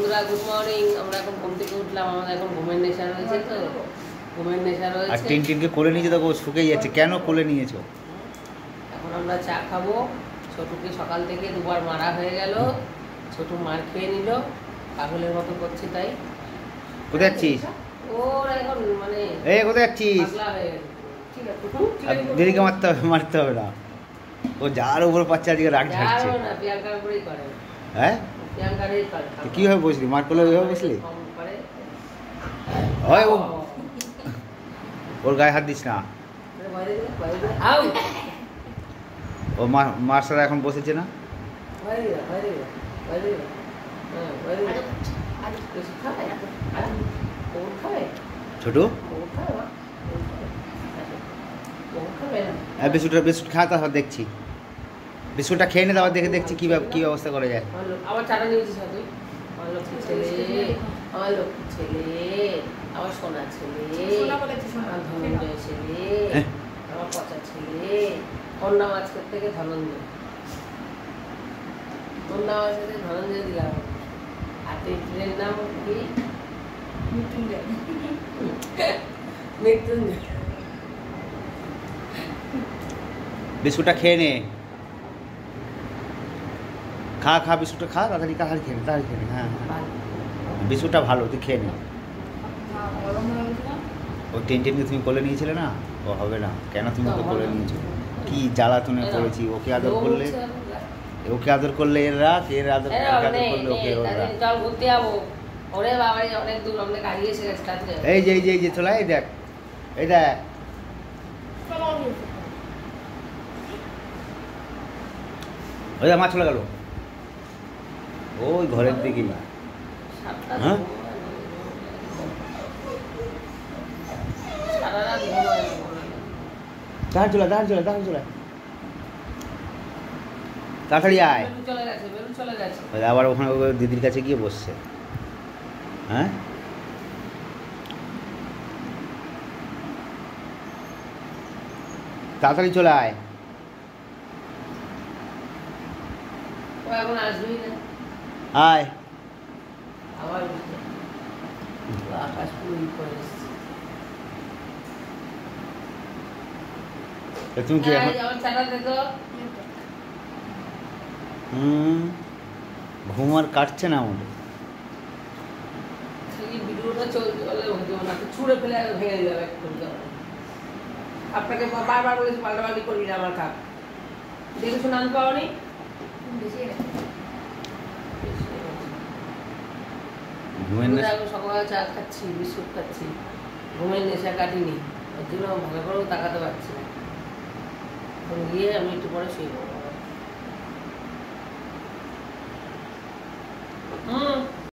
বন্ধুরা good morning. আমরা এখন ঘুম থেকে উঠলাম, আমাদের এখন ঘুমের নেশা রয়েছে, তো ঘুমের নেশা রয়েছে। আর টিনটিনকে কোলে নিয়েছে তো শুকিয়ে যাচ্ছে, কেন কোলে নিয়েছো? এখন আমরা চা খাবো। ছোটুকে সকাল থেকে দুবার মারা হয়ে গেল, ছোটু মার খেয়ে নিল, পাগলের মতো করছে। তাই কোথায় যাচ্ছিস? ওর এখন মানে এই কোথায় যাচ্ছিস? পাগলা হয়ে গেছে। ঠিক আছে, দিদিকে মারতে হবে না, ও যার উপর পাচ্ছে আজকে রাগ ঝাড়ছে। না প্রিয়াঙ্কার উপরেই করে। হ্যাঁ প্রিয়াঙ্কারই করে। কিভাবে বসলি? মার কোলে ওইভাবে বসলি? হয় ও, ওর গায়ে হাত দিস না। ও মার সাথে এখন বসেছে না। ছোটু বিস্কুট খা, তারপর দেখছি। বিস্কুটটা খেয়ে নে, তারপর দেখছি কি ব্যবস্থা করা যায়। আবার চাটা নিয়েছিস তুই? আমার লক্ষ্মী ছেলে, আমার লক্ষ্মী ছেলে, আমার সোনা ছেলে, আমার ধনঞ্জয় ছেলে, আমার পচা ছেলে। ওর নাম আজকের থেকে ধনঞ্জয়। ওর নাম আজকে থেকে ধনঞ্জয় দিলাম। আর টিনের নাম কি? মৃত্যুঞ্জয়। মৃত্যুঞ্জয়। বিস্কুটটা খেয়ে নে, খা বিস্কুটটা খা, তাড়াতাড়ি খেয়ে নে, হ্যাঁ বিস্কুটটা ভালো, তুই খেয়ে নে। ও টেনকে তুমি কোলে নিয়েছিলে না, ও হবে না। কেন তুমি ওকে কোলে নিয়েছো? কি জ্বালাতনে করেছি। ওকে আদর করলে এর রাগ, এর আদর করলে ওকে ওর রাগ। চল ঘুরতে যাবো। ওরে বাবা, অনেক দূর, অনেক আগে এসে গেছে। এই যে চলে এই দেখ, এই দেখ ওই মা চলে গেল ওই ঘরের দিকে। হ্যাঁ দাঁড় চলে তাড়াতাড়ি আয়। আবার ওখানে দিদির কাছে গিয়ে বসছে। হ্যাঁ তাড়াতাড়ি চলে আয়। আয় তুমি কি ঘুম আর কাটছে না আমাদের। ছুঁড়ে ফেলে ভেঙে যাবে। আপনাকে বারবার বলেছি পাল্টাপাল্টি করবি না, আমার কাপ দেখে শুনে আনতে পারি। সকালে চা খাচ্ছি, বিস্কুট খাচ্ছি, ঘুমের নেশা কাটিনি, ওর জন্য ভালো করেও তাকাতে পারছি না। এখন গিয়ে আমি একটু পরে শুয়ে পড়বো।